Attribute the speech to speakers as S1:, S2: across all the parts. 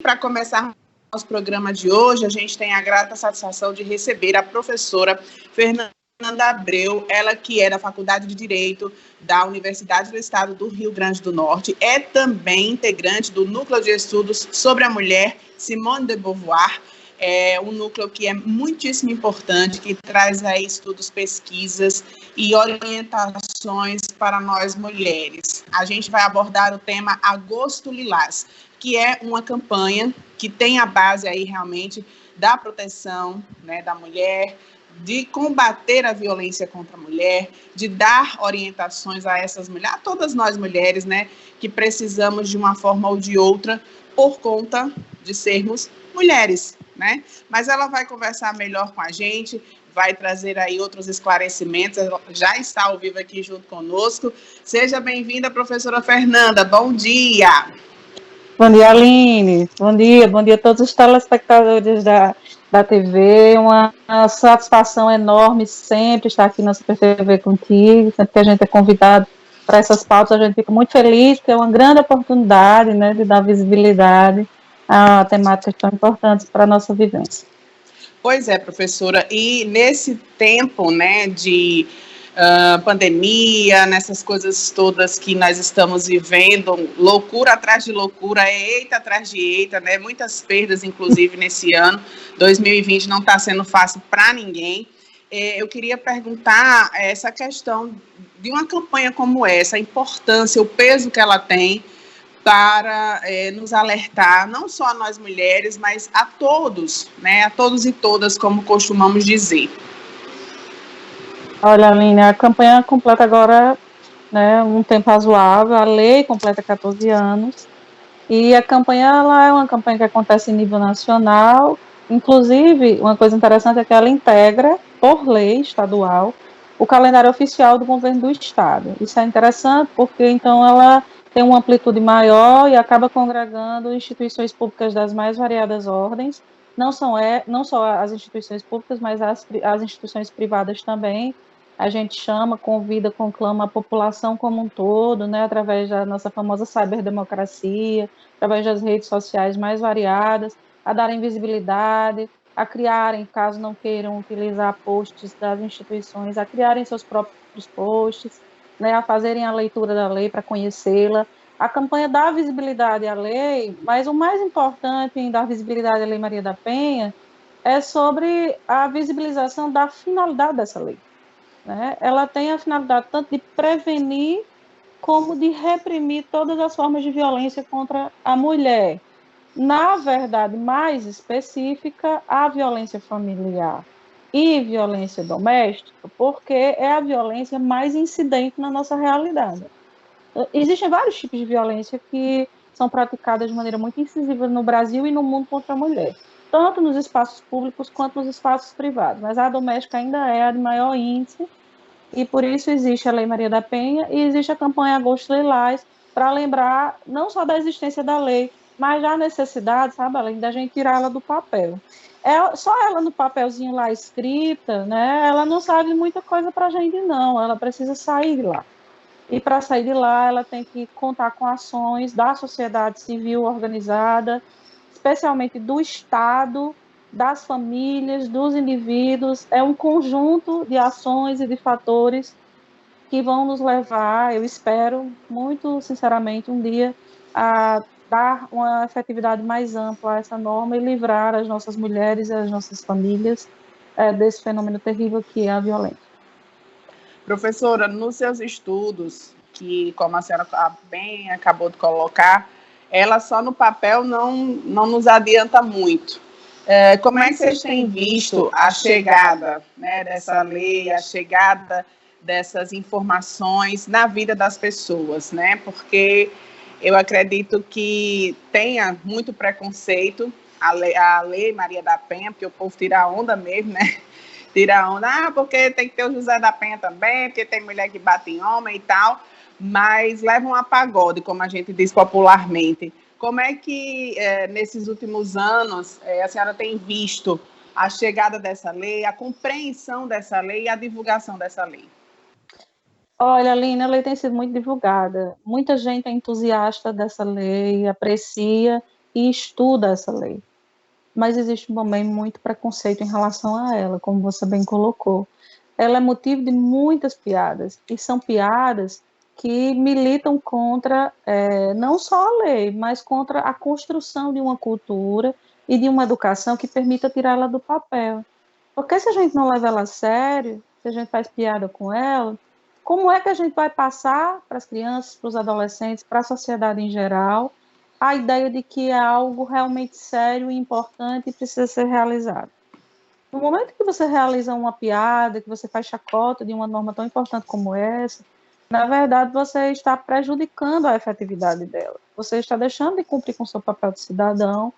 S1: para começar nosso programa de hoje, a gente tem a grata satisfação de receber a professora Fernanda Abreu, ela que é da Faculdade de Direito da Universidade do Estado do Rio Grande do Norte, é também integrante do Núcleo de Estudos sobre a Mulher Simone de Beauvoir, é um núcleo que é muitíssimo importante, que traz aí estudos, pesquisas e orientações para nós mulheres. A gente vai abordar o tema Agosto Lilás, que é uma campanha que tem a base aí realmente da proteção, né, da mulher, de combater a violência contra a mulher, de dar orientações a essas mulheres, a todas nós mulheres, né, que precisamos de uma forma ou de outra por conta de sermos mulheres, né? Mas ela vai conversar melhor com a gente, vai trazer aí outros esclarecimentos, ela já está ao vivo aqui junto conosco. Seja bem-vinda, professora Fernanda, bom dia!
S2: Bom dia, Aline. Bom dia a todos os telespectadores da TV. Uma satisfação enorme sempre estar aqui na Super TV contigo. Sempre que a gente é convidado para essas pautas, a gente fica muito feliz, porque é uma grande oportunidade, né, de dar visibilidade a temáticas tão importantes para a nossa vivência.
S1: Pois é, professora. E nesse tempo, né, de pandemia, nessas coisas todas que nós estamos vivendo, loucura atrás de loucura, eita atrás de eita, né? Muitas perdas, inclusive, nesse ano. 2020 não está sendo fácil para ninguém. Eu queria perguntar essa questão de uma campanha como essa, a importância, o peso que ela tem para nos alertar, não só a nós mulheres, mas a todos, né? A todos e todas, como costumamos dizer.
S2: Olha, Aline, a campanha completa agora, né, um tempo razoável, a lei completa 14 anos, e a campanha ela é uma campanha que acontece em nível nacional, inclusive, uma coisa interessante é que ela integra, por lei estadual, o calendário oficial do governo do estado. Isso é interessante porque, então, ela tem uma amplitude maior e acaba congregando instituições públicas das mais variadas ordens, não só as instituições públicas, mas as instituições privadas também. A gente chama, convida, conclama a população como um todo, né, através da nossa famosa ciberdemocracia, através das redes sociais mais variadas, a darem visibilidade, a criarem, caso não queiram utilizar posts das instituições, a criarem seus próprios posts, né, a fazerem a leitura da lei para conhecê-la. A campanha dá visibilidade à lei, mas o mais importante em dar visibilidade à Lei Maria da Penha é sobre a visibilização da finalidade dessa lei. Né? Ela tem a finalidade tanto de prevenir como de reprimir todas as formas de violência contra a mulher. Na verdade, mais específica, a violência familiar e violência doméstica, porque é a violência mais incidente na nossa realidade. Existem vários tipos de violência que são praticadas de maneira muito incisiva no Brasil e no mundo contra a mulher, tanto nos espaços públicos quanto nos espaços privados, mas a doméstica ainda é a de maior índice, e por isso existe a Lei Maria da Penha e existe a campanha Agosto Lilás, para lembrar não só da existência da lei, mas da necessidade, sabe, além da gente tirar ela do papel. Só ela no papelzinho lá escrita, né, ela não sabe muita coisa para a gente, não, ela precisa sair de lá. E para sair de lá, ela tem que contar com ações da sociedade civil organizada, especialmente do Estado, das famílias, dos indivíduos. É um conjunto de ações e de fatores que vão nos levar, eu espero, muito sinceramente, um dia a dar uma efetividade mais ampla a essa norma e livrar as nossas mulheres e as nossas famílias desse fenômeno terrível que é a violência.
S1: Professora, nos seus estudos, que como a senhora bem acabou de colocar, ela só no papel não nos adianta muito. Como é que vocês têm visto a chegada, né, dessa lei, a chegada dessas informações na vida das pessoas, né? Porque eu acredito que tenha muito preconceito a lei Maria da Penha, porque o povo tira a onda mesmo, né? Tira onda, porque tem que ter o José da Penha também, porque tem mulher que bate em homem e tal, mas levam a pagode, como a gente diz popularmente. Como é que, nesses últimos anos, a senhora tem visto a chegada dessa lei, a compreensão dessa lei e a divulgação dessa lei?
S2: Olha, Aline, a lei tem sido muito divulgada. Muita gente é entusiasta dessa lei, aprecia e estuda essa lei. Mas existe também muito preconceito em relação a ela, como você bem colocou. Ela é motivo de muitas piadas, e são piadas que militam contra não só a lei, mas contra a construção de uma cultura e de uma educação que permita tirá-la do papel. Porque se a gente não leva ela a sério, se a gente faz piada com ela, como é que a gente vai passar para as crianças, para os adolescentes, para a sociedade em geral, a ideia de que é algo realmente sério e importante e precisa ser realizado? No momento que você realiza uma piada, que você faz chacota de uma norma tão importante como essa, na verdade você está prejudicando a efetividade dela. Você está deixando de cumprir com o seu papel de cidadão,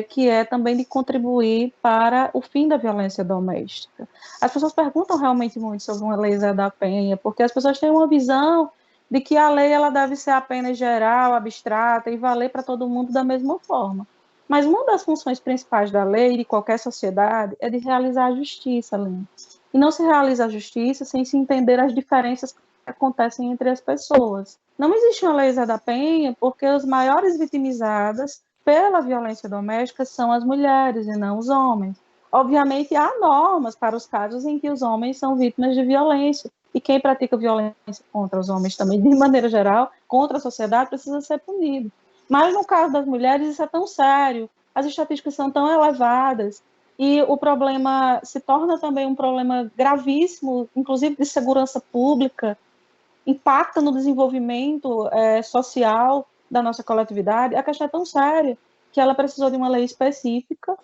S2: que é também de contribuir para o fim da violência doméstica. As pessoas perguntam realmente muito sobre uma lei Zé da Penha, porque as pessoas têm uma visão de que a lei ela deve ser apenas geral, abstrata e valer para todo mundo da mesma forma. Mas uma das funções principais da lei de qualquer sociedade é de realizar a justiça, Aline. E não se realiza a justiça sem se entender as diferenças que acontecem entre as pessoas. Não existe uma lei Zé da Penha porque as maiores vitimizadas pela violência doméstica são as mulheres e não os homens. Obviamente, há normas para os casos em que os homens são vítimas de violência. E quem pratica violência contra os homens também, de maneira geral, contra a sociedade, precisa ser punido. Mas no caso das mulheres, isso é tão sério, as estatísticas são tão elevadas, e o problema se torna também um problema gravíssimo, inclusive de segurança pública, impacta no desenvolvimento social da nossa coletividade. A questão é tão séria que ela precisou de uma lei específica,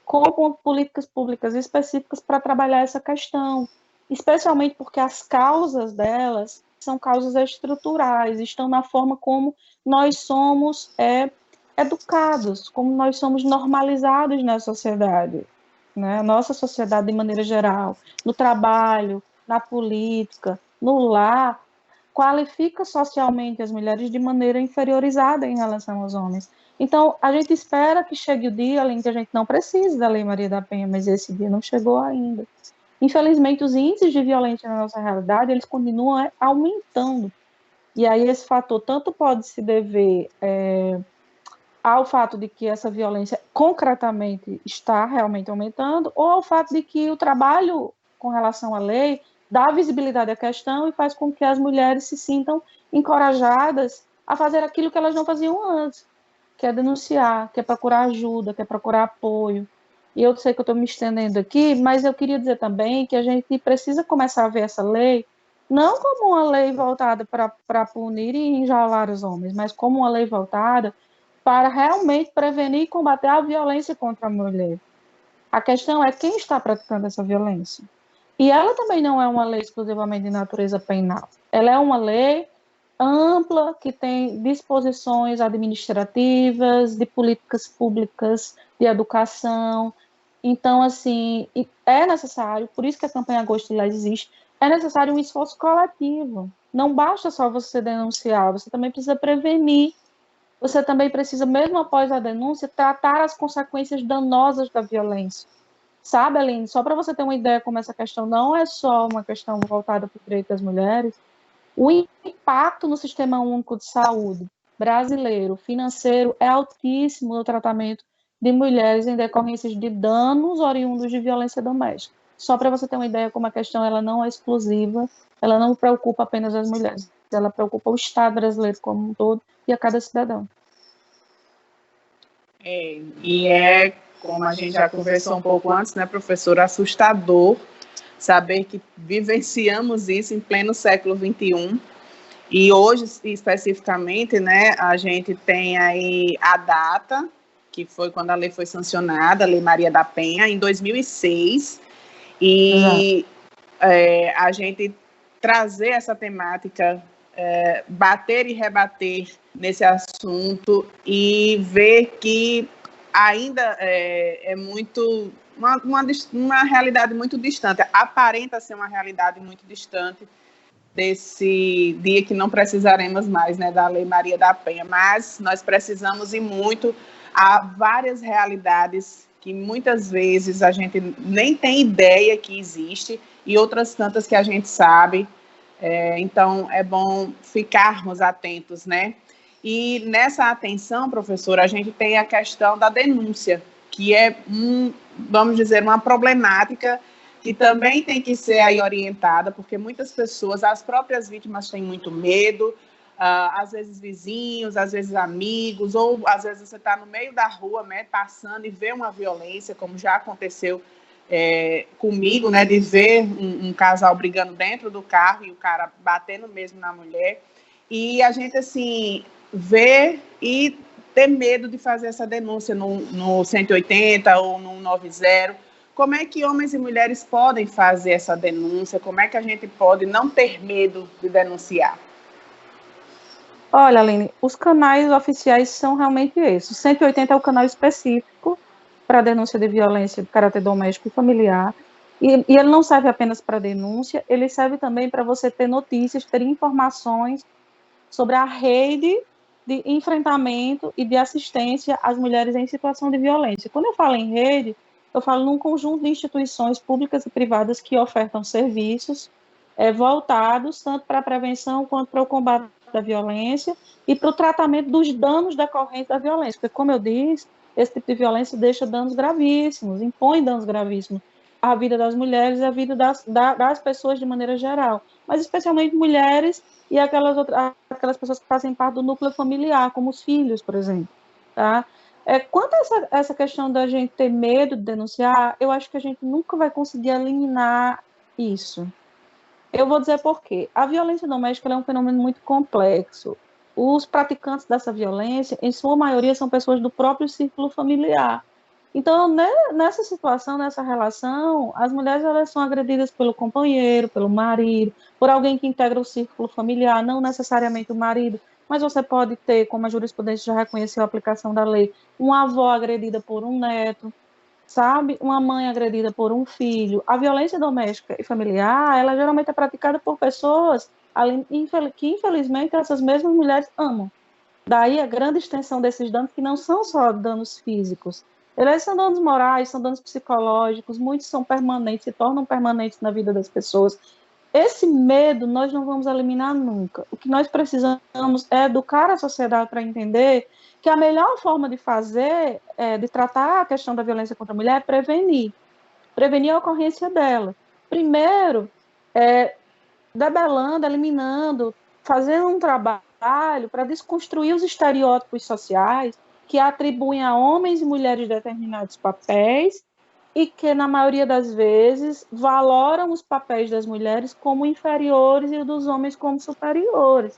S2: com políticas públicas específicas para trabalhar essa questão, especialmente porque as causas delas são causas estruturais, estão na forma como nós somos educados, como nós somos normalizados na sociedade, né? A nossa sociedade de maneira geral, no trabalho, na política, no lar, qualifica socialmente as mulheres de maneira inferiorizada em relação aos homens. Então, a gente espera que chegue o dia, além que a gente não precise da Lei Maria da Penha, mas esse dia não chegou ainda. Infelizmente, os índices de violência na nossa realidade, eles continuam aumentando. E aí esse fator tanto pode se dever ao fato de que essa violência concretamente está realmente aumentando, ou ao fato de que o trabalho com relação à lei dá visibilidade à questão e faz com que as mulheres se sintam encorajadas a fazer aquilo que elas não faziam antes, que é denunciar, que é procurar ajuda, que é procurar apoio. E eu sei que eu estou me estendendo aqui, mas eu queria dizer também que a gente precisa começar a ver essa lei não como uma lei voltada para punir e enjaular os homens, mas como uma lei voltada para realmente prevenir e combater a violência contra a mulher. A questão é quem está praticando essa violência. E ela também não é uma lei exclusivamente de natureza penal. Ela é uma lei ampla, que tem disposições administrativas, de políticas públicas, de educação. Então, assim, é necessário, por isso que a campanha Agosto Lilás existe, é necessário um esforço coletivo. Não basta só você denunciar, você também precisa prevenir. Você também precisa, mesmo após a denúncia, tratar as consequências danosas da violência. Sabe, Aline, só para você ter uma ideia como essa questão não é só uma questão voltada para o direito das mulheres, o impacto no Sistema Único de Saúde brasileiro, financeiro, é altíssimo no tratamento de mulheres em decorrências de danos oriundos de violência doméstica. Só para você ter uma ideia como a questão ela não é exclusiva, ela não preocupa apenas as mulheres, ela preocupa o Estado brasileiro como um todo e a cada cidadão.
S1: Como a gente já conversou um pouco antes, né, professor, assustador saber que vivenciamos isso em pleno século XXI. E hoje, especificamente, né, a gente tem aí a data, que foi quando a lei foi sancionada, a Lei Maria da Penha, em 2006, e a gente trazer essa temática, bater e rebater nesse assunto e ver que ainda é muito uma realidade muito distante, aparenta ser uma realidade muito distante desse dia que não precisaremos mais, né, da Lei Maria da Penha, mas nós precisamos ir muito a várias realidades que muitas vezes a gente nem tem ideia que existe e outras tantas que a gente sabe, então é bom ficarmos atentos, né? E nessa atenção, professora, a gente tem a questão da denúncia, que é, vamos dizer, uma problemática que também tem que ser aí orientada, porque muitas pessoas, as próprias vítimas têm muito medo, às vezes vizinhos, às vezes amigos, ou às vezes você está no meio da rua, né, passando e vê uma violência, como já aconteceu comigo, né, de ver um casal brigando dentro do carro e o cara batendo mesmo na mulher, e a gente, assim, ver e ter medo de fazer essa denúncia no 180 ou no 90. Como é que homens e mulheres podem fazer essa denúncia? Como é que a gente pode não ter medo de denunciar?
S2: Olha, Aline, os canais oficiais são realmente esses. O 180 é o canal específico para denúncia de violência de caráter doméstico e familiar. E ele não serve apenas para denúncia, ele serve também para você ter notícias, ter informações sobre a rede de enfrentamento e de assistência às mulheres em situação de violência. Quando eu falo em rede, eu falo num conjunto de instituições públicas e privadas que ofertam serviços voltados tanto para a prevenção quanto para o combate da violência e para o tratamento dos danos decorrentes da violência. Porque, como eu disse, esse tipo de violência deixa danos gravíssimos, impõe danos gravíssimos à vida das mulheres e à vida das pessoas de maneira geral, mas especialmente mulheres e aquelas pessoas que fazem parte do núcleo familiar, como os filhos, por exemplo. Tá? Quanto a essa questão da gente ter medo de denunciar, eu acho que a gente nunca vai conseguir eliminar isso. Eu vou dizer por quê. A violência doméstica é um fenômeno muito complexo. Os praticantes dessa violência, em sua maioria, são pessoas do próprio círculo familiar. Então, nessa situação, nessa relação, as mulheres elas são agredidas pelo companheiro, pelo marido, por alguém que integra o círculo familiar, não necessariamente o marido, mas você pode ter, como a jurisprudência já reconheceu a aplicação da lei, uma avó agredida por um neto, sabe? Uma mãe agredida por um filho. A violência doméstica e familiar, ela geralmente é praticada por pessoas que, infelizmente, essas mesmas mulheres amam. Daí a grande extensão desses danos, que não são só danos físicos. Eles são danos morais, são danos psicológicos, muitos são permanentes, se tornam permanentes na vida das pessoas. Esse medo nós não vamos eliminar nunca. O que nós precisamos é educar a sociedade para entender que a melhor forma de fazer, de tratar a questão da violência contra a mulher é prevenir a ocorrência dela. Primeiro, debelando, eliminando, fazendo um trabalho para desconstruir os estereótipos sociais que atribuem a homens e mulheres determinados papéis e que, na maioria das vezes, valoram os papéis das mulheres como inferiores e os dos homens como superiores.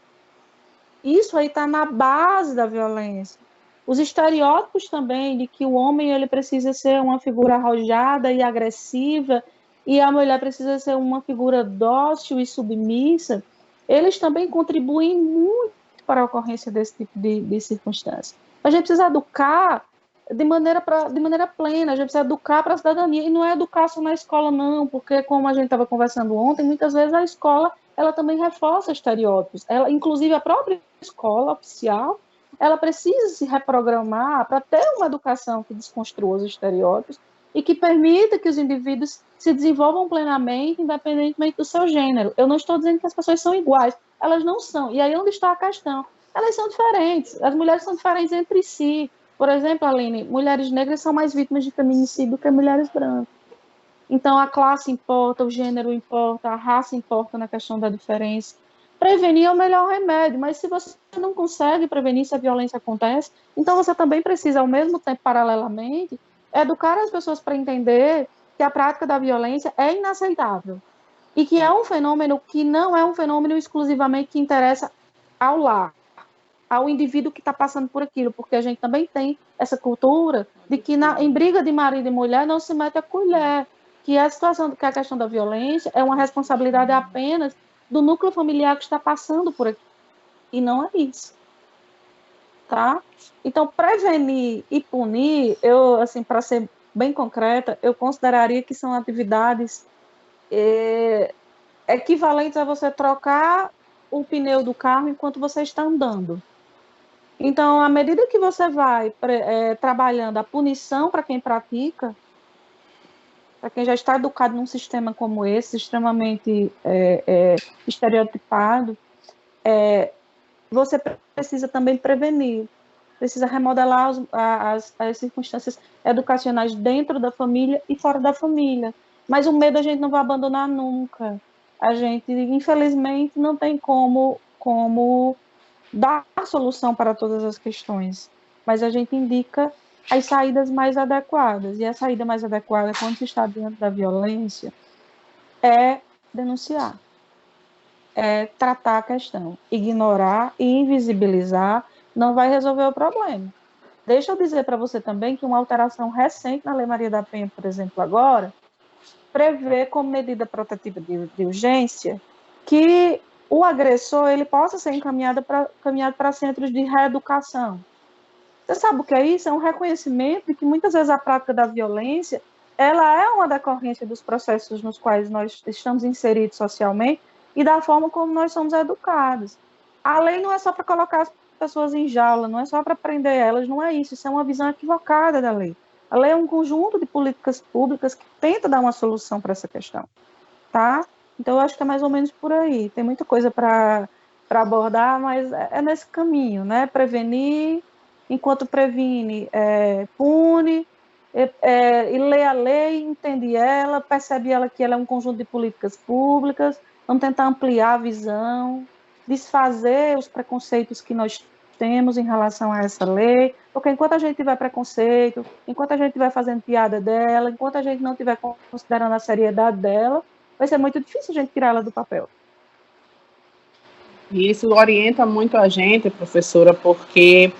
S2: Isso aí está na base da violência. Os estereótipos também de que o homem ele precisa ser uma figura arrojada e agressiva e a mulher precisa ser uma figura dócil e submissa, eles também contribuem muito para a ocorrência desse tipo de circunstância. A gente precisa educar de maneira plena, a gente precisa educar para a cidadania, e não é educar só na escola, não, porque, como a gente estava conversando ontem, muitas vezes a escola ela também reforça estereótipos. Ela, inclusive, a própria escola oficial, ela precisa se reprogramar para ter uma educação que desconstrua os estereótipos e que permita que os indivíduos se desenvolvam plenamente, independentemente do seu gênero. Eu não estou dizendo que as pessoas são iguais, elas não são. E aí onde está a questão? Elas são diferentes, as mulheres são diferentes entre si. Por exemplo, Aline, mulheres negras são mais vítimas de feminicídio do que mulheres brancas. Então, a classe importa, o gênero importa, a raça importa na questão da diferença. Prevenir é o melhor remédio, mas se você não consegue prevenir se a violência acontece, então você também precisa, ao mesmo tempo, paralelamente, educar as pessoas para entender que a prática da violência é inaceitável e que é um fenômeno que não é um fenômeno exclusivamente que interessa ao lar, ao indivíduo que está passando por aquilo, porque a gente também tem essa cultura de que em briga de marido e mulher não se mete a colher, que a questão da violência é uma responsabilidade apenas do núcleo familiar que está passando por aqui, e não é isso, tá? Então, prevenir e punir, eu, assim, para ser bem concreta, eu consideraria que são atividades equivalentes a você trocar o pneu do carro enquanto você está andando. Então, à medida que você vai trabalhando a punição para quem pratica, para quem já está educado num sistema como esse, extremamente estereotipado, você precisa também prevenir, precisa remodelar as circunstâncias educacionais dentro da família e fora da família. Mas o medo a gente não vai abandonar nunca. A gente, infelizmente, não tem como dar a solução para todas as questões, mas a gente indica as saídas mais adequadas. E a saída mais adequada, quando se está diante da violência, é denunciar, é tratar a questão. Ignorar e invisibilizar não vai resolver o problema. Deixa eu dizer para você também que uma alteração recente na Lei Maria da Penha, por exemplo, agora, prevê como medida protetiva de urgência que o agressor ele possa ser encaminhado para centros de reeducação. Você sabe o que é isso? É um reconhecimento de que muitas vezes a prática da violência ela é uma decorrência dos processos nos quais nós estamos inseridos socialmente e da forma como nós somos educados. A lei não é só para colocar as pessoas em jaula, não é só para prender elas, não é isso. Isso é uma visão equivocada da lei. A lei é um conjunto de políticas públicas que tenta dar uma solução para essa questão, tá? Então, eu acho que é mais ou menos por aí. Tem muita coisa para abordar, mas é nesse caminho, né? Prevenir, enquanto previne, pune, e lê a lei, entende ela, percebe ela que ela é um conjunto de políticas públicas, vamos tentar ampliar a visão, desfazer os preconceitos que nós temos em relação a essa lei, porque enquanto a gente tiver preconceito, enquanto a gente estiver fazendo piada dela, enquanto a gente não estiver considerando a seriedade dela, vai ser muito difícil a gente tirar ela do papel.
S1: E isso orienta muito a gente, professora, porque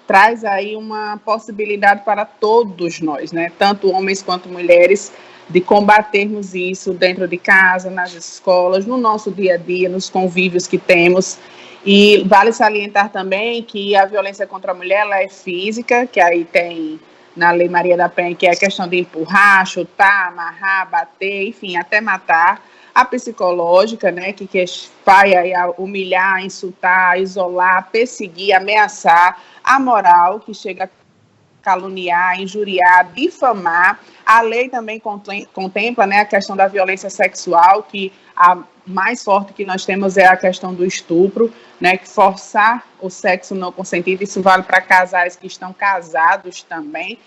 S1: traz aí uma possibilidade para todos nós, né? Tanto homens quanto mulheres, de combatermos isso dentro de casa, nas escolas, no nosso dia a dia, nos convívios que temos. E vale salientar também que a violência contra a mulher ela é física, que aí tem na Lei Maria da Penha, que é a questão de empurrar, chutar, amarrar, bater, enfim, até matar. A psicológica, né, que vai humilhar, insultar, isolar, perseguir, ameaçar. A moral, que chega a caluniar, injuriar, difamar. A lei também contempla, né, a questão da violência sexual, que a mais forte que nós temos é a questão do estupro, né, que forçar o sexo não consentido, isso vale para casais que estão casados também.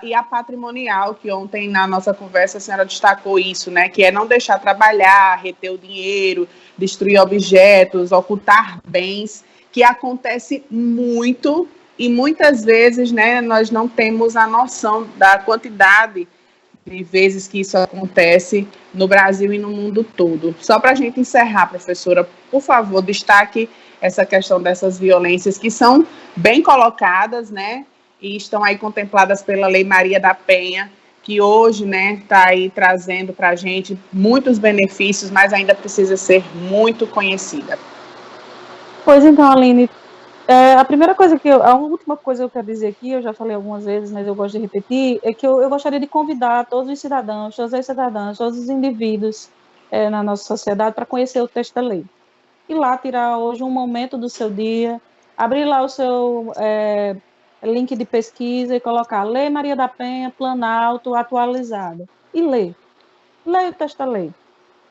S1: E a patrimonial, que ontem na nossa conversa a senhora destacou isso, né, que é não deixar trabalhar, reter o dinheiro, destruir objetos, ocultar bens, que acontece muito e muitas vezes, né, nós não temos a noção da quantidade de vezes que isso acontece no Brasil e no mundo todo. Só para a gente encerrar, professora, por favor, destaque essa questão dessas violências que são bem colocadas, né, e estão aí contempladas pela Lei Maria da Penha, que hoje, né, está aí trazendo para a gente muitos benefícios, mas ainda precisa ser muito conhecida.
S2: Pois então, Aline, a primeira coisa a última coisa que eu quero dizer aqui, eu já falei algumas vezes, mas eu gosto de repetir, é que eu gostaria de convidar todos os cidadãos, todas as cidadãs, todos os indivíduos na nossa sociedade para conhecer o texto da lei. Ir lá tirar hoje um momento do seu dia, abrir lá o seu link de pesquisa e colocar Lei Maria da Penha, Planalto, atualizado. E ler. Leia o texto da lei.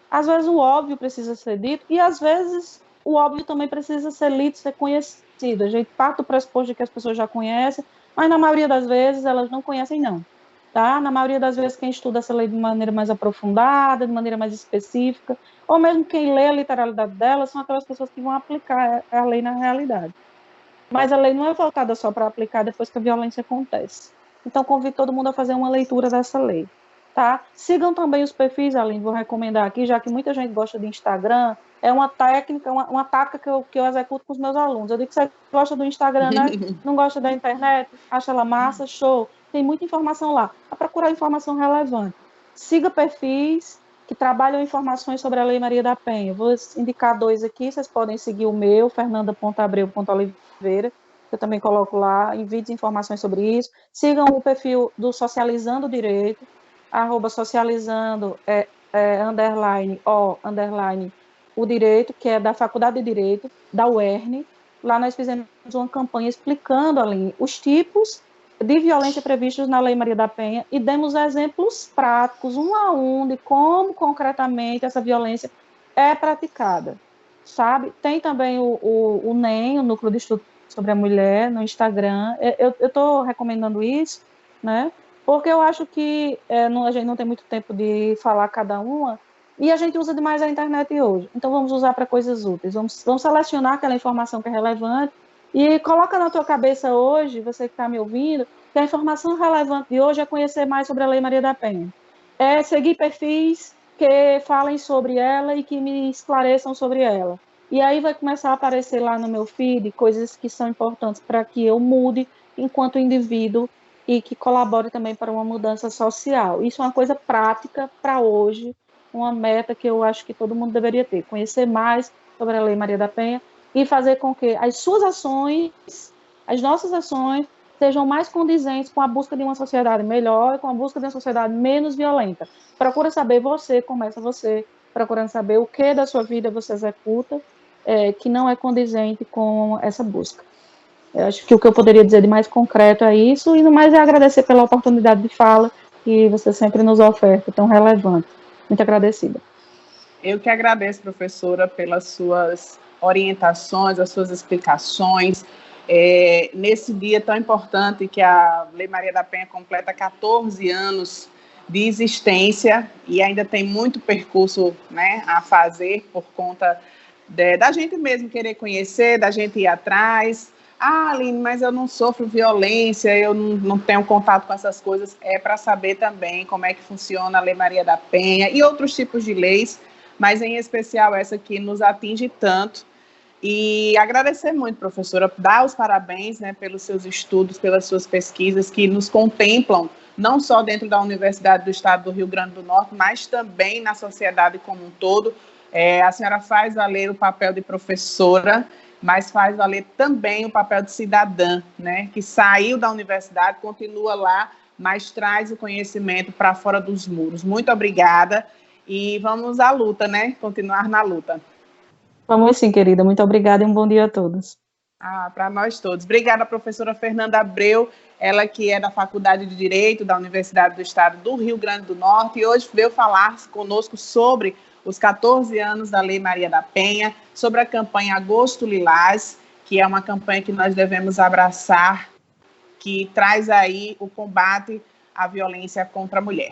S2: Às vezes o óbvio precisa ser dito e às vezes o óbvio também precisa ser lido, ser conhecido. A gente parte do pressuposto de que as pessoas já conhecem, mas na maioria das vezes elas não conhecem, não. Tá? Na maioria das vezes quem estuda essa lei de maneira mais aprofundada, de maneira mais específica, ou mesmo quem lê a literalidade dela, são aquelas pessoas que vão aplicar a lei na realidade. Mas a lei não é voltada só para aplicar depois que a violência acontece. Então, convido todo mundo a fazer uma leitura dessa lei. Tá? Sigam também os perfis, Aline, vou recomendar aqui, já que muita gente gosta de Instagram, é uma técnica, uma tática que eu executo com os meus alunos. Eu digo que você gosta do Instagram, né? Não gosta da internet, acha ela massa, show. Tem muita informação lá. A procurar informação relevante. Siga perfis que trabalham informações sobre a Lei Maria da Penha. Eu vou indicar 2 aqui, vocês podem seguir o meu, fernanda.abreu.oliveira, eu também coloco lá, em vídeos informações sobre isso. Sigam o perfil do Socializando Direito, @socializando, underline, o direito, que é da Faculdade de Direito, da UERN. Lá nós fizemos uma campanha explicando ali os tipos de violência previstos na Lei Maria da Penha e demos exemplos práticos, um a um, de como concretamente essa violência é praticada. sabe? Tem também o NEM, o Núcleo de Estudo sobre a Mulher, no Instagram. Eu estou recomendando isso, né? Porque eu acho que a gente não tem muito tempo de falar cada uma, e a gente usa demais a internet hoje. Então, vamos usar para coisas úteis. Vamos selecionar aquela informação que é relevante e coloca na tua cabeça hoje, você que está me ouvindo, que a informação relevante de hoje é conhecer mais sobre a Lei Maria da Penha. É seguir perfis que falem sobre ela e que me esclareçam sobre ela. E aí vai começar a aparecer lá no meu feed coisas que são importantes para que eu mude enquanto indivíduo e que colabore também para uma mudança social. Isso é uma coisa prática para hoje, uma meta que eu acho que todo mundo deveria ter, conhecer mais sobre a Lei Maria da Penha e fazer com que as suas ações, as nossas ações, sejam mais condizentes com a busca de uma sociedade melhor, com a busca de uma sociedade menos violenta. Procura saber você, começa você, procurando saber o que da sua vida você executa, que não é condizente com essa busca. Eu acho que o que eu poderia dizer de mais concreto é isso, e no mais é agradecer pela oportunidade de fala que você sempre nos oferta, tão relevante. Muito agradecida.
S1: Eu que agradeço, professora, pelas suas orientações, as suas explicações. Nesse dia tão importante que a Lei Maria da Penha completa 14 anos de existência e ainda tem muito percurso, né, a fazer por conta da gente mesmo querer conhecer, da gente ir atrás. Ah, Aline, mas eu não sofro violência, eu não tenho contato com essas coisas. É para saber também como é que funciona a Lei Maria da Penha e outros tipos de leis, mas em especial essa que nos atinge tanto. E agradecer muito, professora, dar os parabéns, né, pelos seus estudos, pelas suas pesquisas que nos contemplam, não só dentro da Universidade do Estado do Rio Grande do Norte, mas também na sociedade como um todo. A senhora faz valer o papel de professora, mas faz valer também o papel de cidadã, né, que saiu da universidade, continua lá, mas traz o conhecimento para fora dos muros. Muito obrigada e vamos à luta, né, continuar na luta.
S2: Vamos sim, querida. Muito obrigada e um bom dia a todos.
S1: Para nós todos. Obrigada, professora Fernanda Abreu, ela que é da Faculdade de Direito da Universidade do Estado do Rio Grande do Norte, e hoje veio falar conosco sobre os 14 anos da Lei Maria da Penha, sobre a campanha Agosto Lilás, que é uma campanha que nós devemos abraçar, que traz aí o combate à violência contra a mulher.